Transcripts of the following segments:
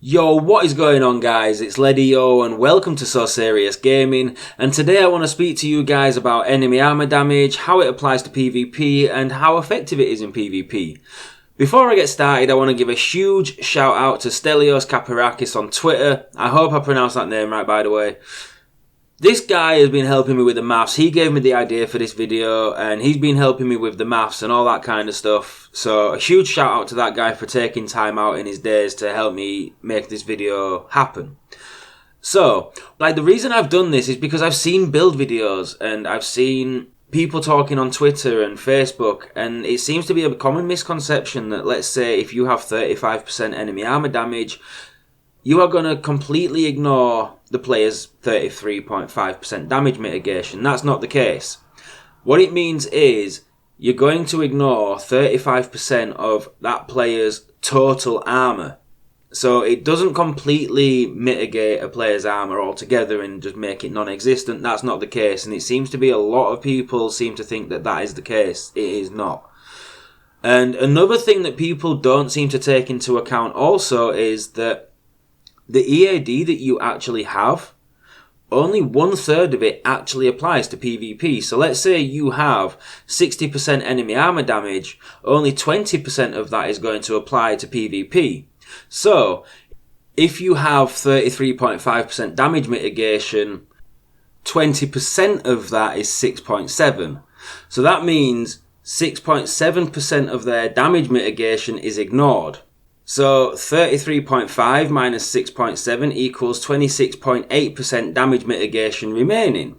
Yo, what is going on, guys? It's Ledio and welcome to So Serious Gaming, and today I want to speak to you guys about enemy armor damage, how it applies to PvP and how effective it is in PvP. Before I get started, I want to give a huge shout out to Stelios Kapirakis on Twitter. I hope I pronounced that name right, by the way. This guy has been helping me with the maths. He gave me the idea for this video and he's been helping me with the maths and all that kind of stuff. So a huge shout out to that guy for taking time out in his days to help me make this video happen. So, the reason I've done this is because I've seen build videos and I've seen people talking on Twitter and Facebook, and it seems to be a common misconception that, let's say, if you have 35% enemy armor damage, you are going to completely ignore the player's 33.5% damage mitigation. That's not the case. What it means is you're going to ignore 35% of that player's total armor. So it doesn't completely mitigate a player's armor altogether and just make it non-existent. That's not the case, and it seems to be a lot of people seem to think that that is the case. It is not. And another thing that people don't seem to take into account also is that the EAD that you actually have, only 1/3 of it actually applies to PvP. So let's say you have 60% enemy armor damage, only 20% of that is going to apply to PvP. So if you have 33.5% damage mitigation, 20% of that is 6.7. So that means 6.7% of their damage mitigation is ignored. So 33.5 minus 6.7 equals 26.8% damage mitigation remaining.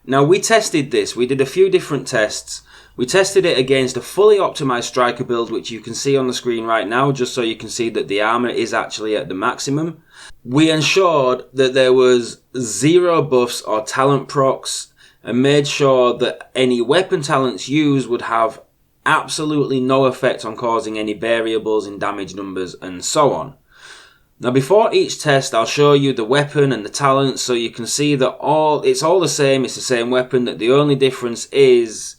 Now we tested this, we did a few different tests. We tested it against a fully optimized striker build, which you can see on the screen right now, just so you can see that the armor is actually at the maximum. We ensured that there was 0 buffs or talent procs and made sure that any weapon talents used would have absolutely no effect on causing any variables in damage numbers and so on. Now before each test I'll show you the weapon and the talent so you can see that it's all the same, it's the same weapon, that the only difference is,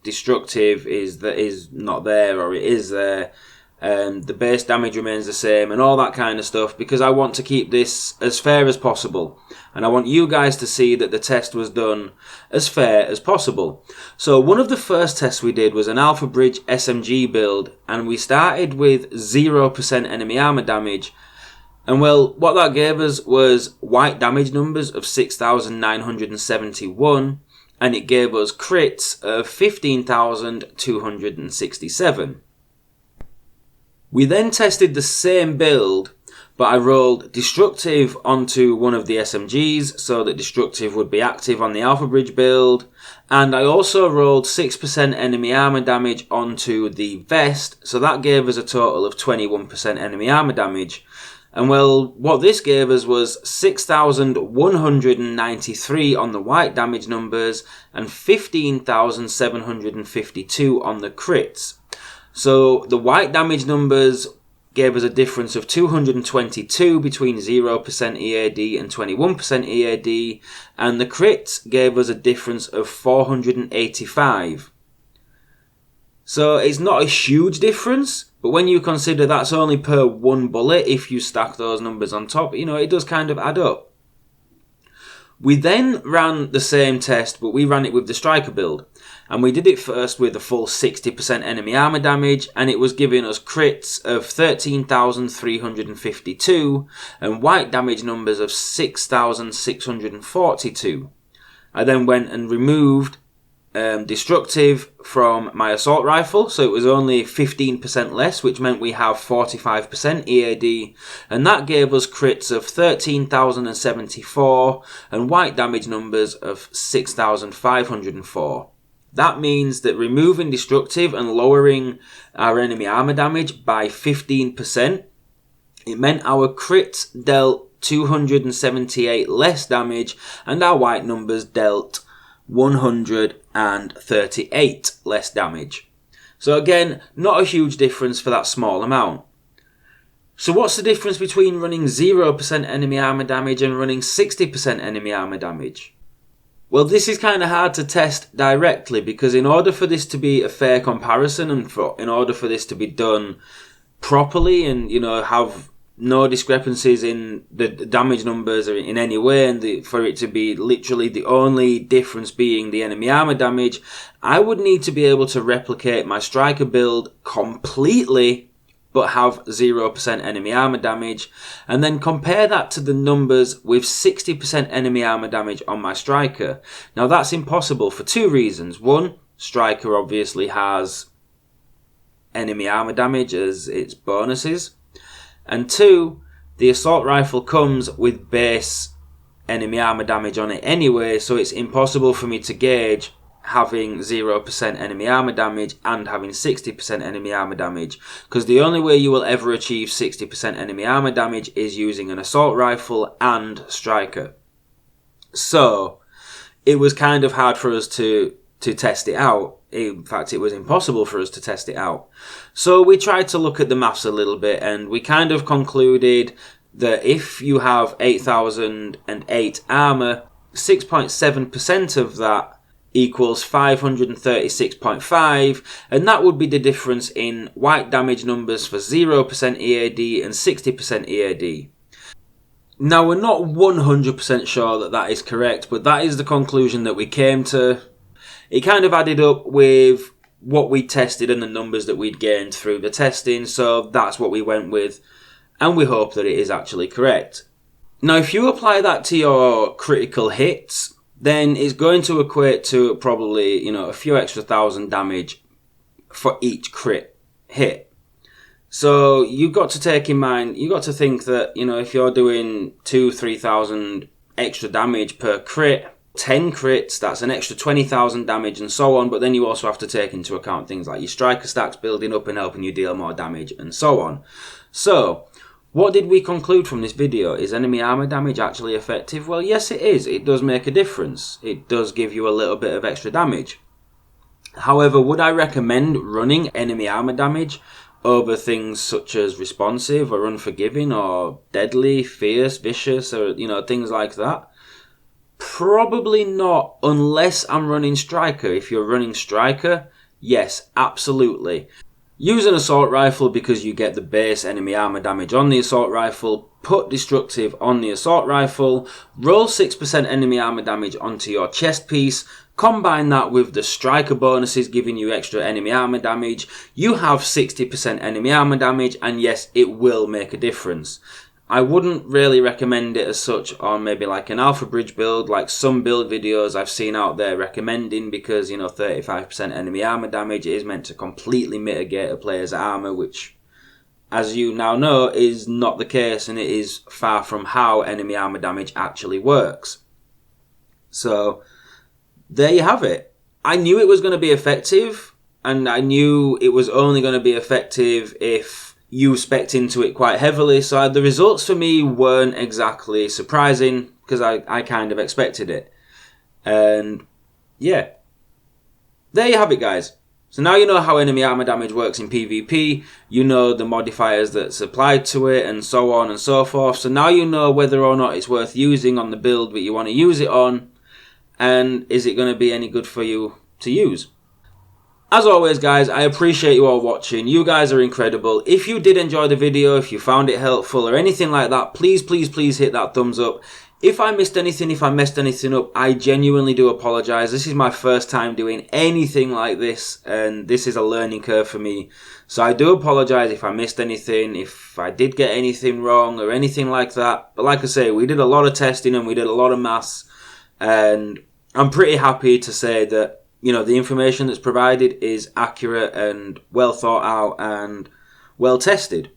destructive is not there or it is there, and the base damage remains the same and all that kind of stuff, because I want to keep this as fair as possible and I want you guys to see that the test was done as fair as possible. So one of the first tests we did was an AlphaBridge SMG build, and we started with 0% enemy armor damage. And well, what that gave us was white damage numbers of 6,971, and it gave us crits of 15,267. We then tested the same build, but I rolled destructive onto one of the SMGs so that destructive would be active on the AlphaBridge build, and I also rolled 6% enemy armor damage onto the vest, so that gave us a total of 21% enemy armor damage. And well, what this gave us was 6,193 on the white damage numbers and 15,752 on the crits. So the white damage numbers gave us a difference of 222 between 0% EAD and 21% EAD, and the crits gave us a difference of 485. So it's not a huge difference, but when you consider that's only per one bullet, if you stack those numbers on top, it does kind of add up. We then ran the same test, but we ran it with the striker build. And we did it first with a full 60% enemy armor damage, and it was giving us crits of 13,352 and white damage numbers of 6,642. I then went and removed destructive from my assault rifle, so it was only 15% less, which meant we have 45% EAD, and that gave us crits of 13,074 and white damage numbers of 6,504. That means that removing destructive and lowering our enemy armor damage by 15%, it meant our crits dealt 278 less damage and our white numbers dealt 138 less damage. So again, not a huge difference for that small amount. So what's the difference between running 0% enemy armor damage and running 60% enemy armor damage? Well, this is kind of hard to test directly, because in order for this to be a fair comparison and in order for this to be done properly and, have no discrepancies in the damage numbers or in any way, and for it to be literally the only difference being the enemy armor damage, I would need to be able to replicate my striker build completely but have 0% enemy armor damage, and then compare that to the numbers with 60% enemy armor damage on my striker. Now that's impossible for two reasons. One, striker obviously has enemy armor damage as its bonuses, and two, the assault rifle comes with base enemy armor damage on it anyway, so it's impossible for me to gauge having 0% enemy armor damage and having 60% enemy armor damage, because the only way you will ever achieve 60% enemy armor damage is using an assault rifle and striker. So it was kind of hard for us to test it out. In fact, it was impossible for us to test it out. So we tried to look at the maths a little bit, and we kind of concluded that if you have 8008 armor, 6.7% of that equals 536.5, and that would be the difference in white damage numbers for 0% EAD and 60% EAD. Now, we're not 100% sure that that is correct, but that is the conclusion that we came to. It kind of added up with what we tested and the numbers that we'd gained through the testing, so that's what we went with, and we hope that it is actually correct. Now, if you apply that to your critical hits, then it's going to equate to probably, a few extra thousand damage for each crit hit. So you've got to take in mind, you've got to think that, if you're doing 2,000-3,000 extra damage per crit, 10 crits, that's an extra 20,000 damage and so on, but then you also have to take into account things like your striker stacks building up and helping you deal more damage and so on. So, what did we conclude from this video? Is enemy armor damage actually effective? Well, yes it is. It does make a difference. It does give you a little bit of extra damage. However, would I recommend running enemy armor damage over things such as responsive or unforgiving or deadly, fierce, vicious, or things like that? Probably not, unless I'm running striker. If you're running striker, yes, absolutely. Use an assault rifle because you get the base enemy armor damage on the assault rifle. Put destructive on the assault rifle. Roll 6% enemy armor damage onto your chest piece. Combine that with the striker bonuses giving you extra enemy armor damage. You have 60% enemy armor damage, and yes, it will make a difference. I wouldn't really recommend it as such on maybe like an AlphaBridge build, like some build videos I've seen out there recommending, because 35% enemy armor damage is meant to completely mitigate a player's armor, which, as you now know, is not the case, and it is far from how enemy armor damage actually works. So there you have it. I knew it was going to be effective, and I knew it was only going to be effective if you spec'd into it quite heavily, so the results for me weren't exactly surprising, because I kind of expected it. And yeah, there you have it, guys. So now you know how enemy armor damage works in PvP, you know the modifiers that's applied to it, and so on and so forth. So now you know whether or not it's worth using on the build that you want to use it on, and is it going to be any good for you to use. As always, guys, I appreciate you all watching. You guys are incredible. If you did enjoy the video, if you found it helpful or anything like that, please, please, please hit that thumbs up. If I missed anything, if I messed anything up, I genuinely do apologise. This is my first time doing anything like this, and this is a learning curve for me. So I do apologise if I missed anything, if I did get anything wrong or anything like that. But like I say, we did a lot of testing and we did a lot of maths, and I'm pretty happy to say that the information that's provided is accurate and well thought out and well tested.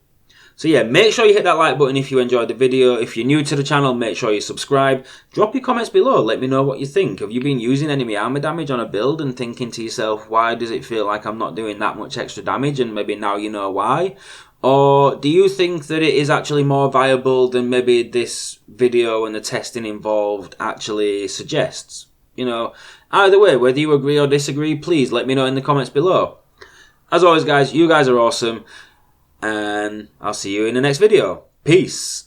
So yeah, make sure you hit that like button if you enjoyed the video. If you're new to the channel, make sure you subscribe. Drop your comments below. Let me know what you think. Have you been using enemy armor damage on a build and thinking to yourself, why does it feel like I'm not doing that much extra damage? And maybe now you know why. Or do you think that it is actually more viable than maybe this video and the testing involved actually suggests? Either way, whether you agree or disagree, please let me know in the comments below. As always, guys, you guys are awesome, and I'll see you in the next video. Peace.